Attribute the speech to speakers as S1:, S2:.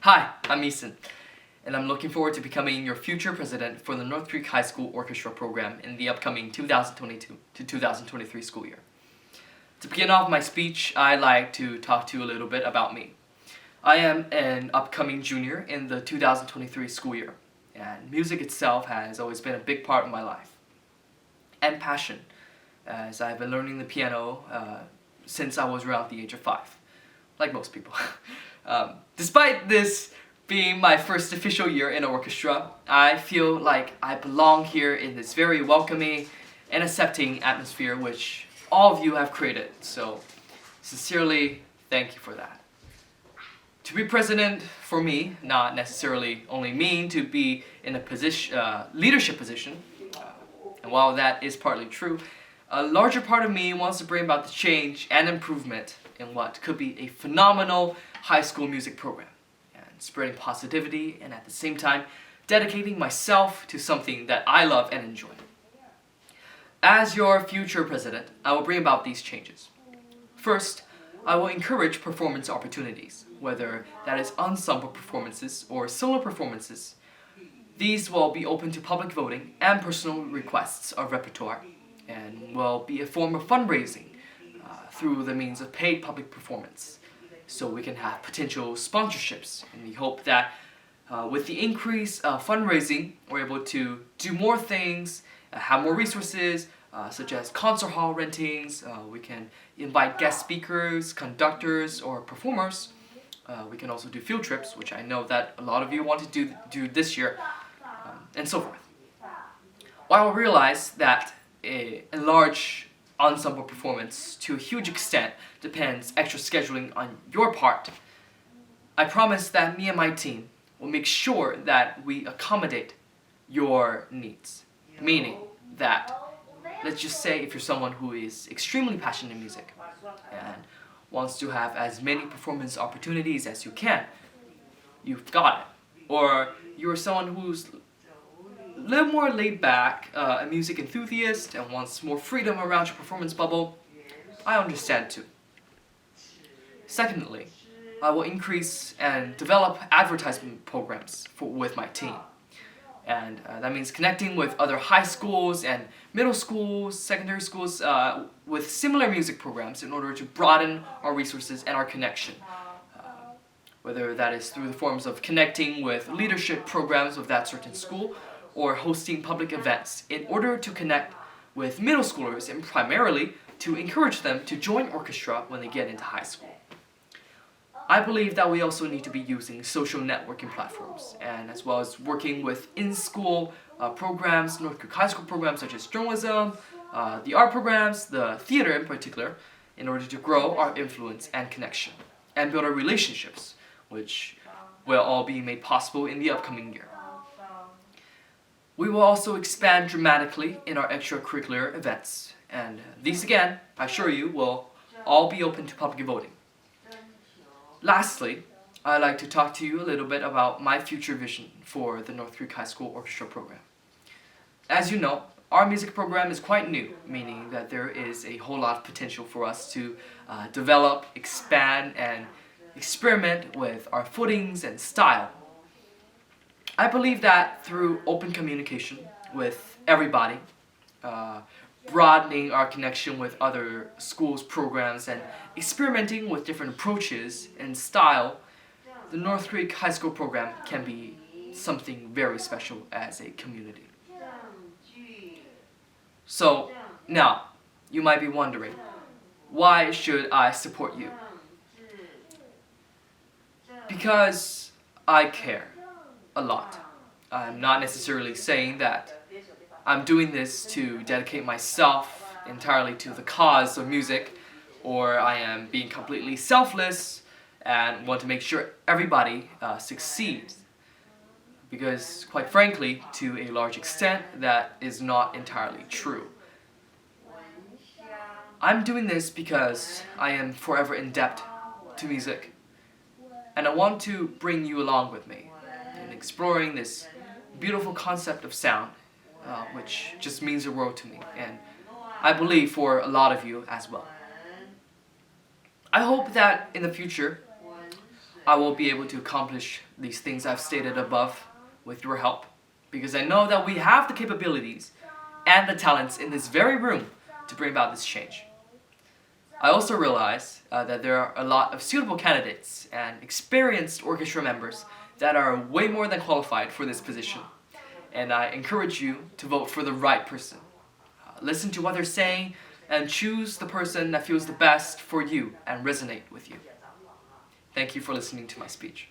S1: Hi, I'm Eason, and I'm looking forward to becoming your future president for the North Creek High School Orchestra program in the upcoming 2022 to 2023 school year. To begin off my speech, I'd like to talk to you a little bit about me. I am an upcoming junior in the 2023 school year, and music itself has always been a big part of my life and passion, as I've been learning the piano since I was around the age of 5, like most people. Despite this being my first official year in an orchestra, I feel like I belong here in this very welcoming and accepting atmosphere which all of you have created, so sincerely thank you for that. To be president for me, not necessarily only mean to be in a leadership position, and while that is partly true, a larger part of me wants to bring about the change and improvement in what could be a phenomenal high school music program, and spreading positivity and at the same time dedicating myself to something that I love and enjoy. As your future president, I will bring about these changes. First, I will encourage performance opportunities, whether that is ensemble performances or solo performances. These will be open to public voting and personal requests of repertoire, and will be a form of fundraising through the means of paid public performance. So we can have potential sponsorships in the hope that with the increase of fundraising, we're able to do more things, have more resources, such as concert hall rentings. We can invite guest speakers, conductors, or performers. We can also do field trips, which I know that a lot of you want to do this year, and so forth. While I realize that a large ensemble performance to a huge extent depends extra scheduling on your part, I promise that me and my team will make sure that we accommodate your needs. Meaning that, let's just say if you're someone who is extremely passionate in music and wants to have as many performance opportunities as you can, you've got it. Or you're someone who's a little more laid back, a music enthusiast, and wants more freedom around your performance bubble, I understand too. Secondly, I will increase and develop advertisement programs with my team. And that means connecting with other high schools and middle schools, secondary schools with similar music programs in order to broaden our resources and our connection. Whether that is through the forms of connecting with leadership programs of that certain school, or hosting public events in order to connect with middle schoolers and primarily to encourage them to join orchestra when they get into high school. I believe that we also need to be using social networking platforms, and as well as working with in-school programs, North Creek High School programs such as journalism, the art programs, the theater in particular, in order to grow our influence and connection, and build our relationships, which will all be made possible in the upcoming year. We will also expand dramatically in our extracurricular events, and these again, I assure you, will all be open to public voting. Lastly, I'd like to talk to you a little bit about my future vision for the North Creek High School Orchestra program. As you know, our music program is quite new, meaning that there is a whole lot of potential for us to develop, expand, and experiment with our footings and style. I believe that through open communication with everybody, broadening our connection with other schools' programs, and experimenting with different approaches and style, the North Creek High School program can be something very special as a community. So, now, you might be wondering, why should I support you? Because I care a lot. I'm not necessarily saying that I'm doing this to dedicate myself entirely to the cause of music, or I am being completely selfless and want to make sure everybody succeeds. Because, quite frankly, to a large extent, that is not entirely true. I'm doing this because I am forever in debt to music, and I want to bring you along with me in exploring this beautiful concept of sound, which just means the world to me, and I believe for a lot of you as well. I hope that in the future, I will be able to accomplish these things I've stated above with your help, because I know that we have the capabilities and the talents in this very room to bring about this change. I also realize that there are a lot of suitable candidates and experienced orchestra members that are way more than qualified for this position, and I encourage you to vote for the right person. Listen to what they're saying and choose the person that feels the best for you and resonate with you. Thank you for listening to my speech.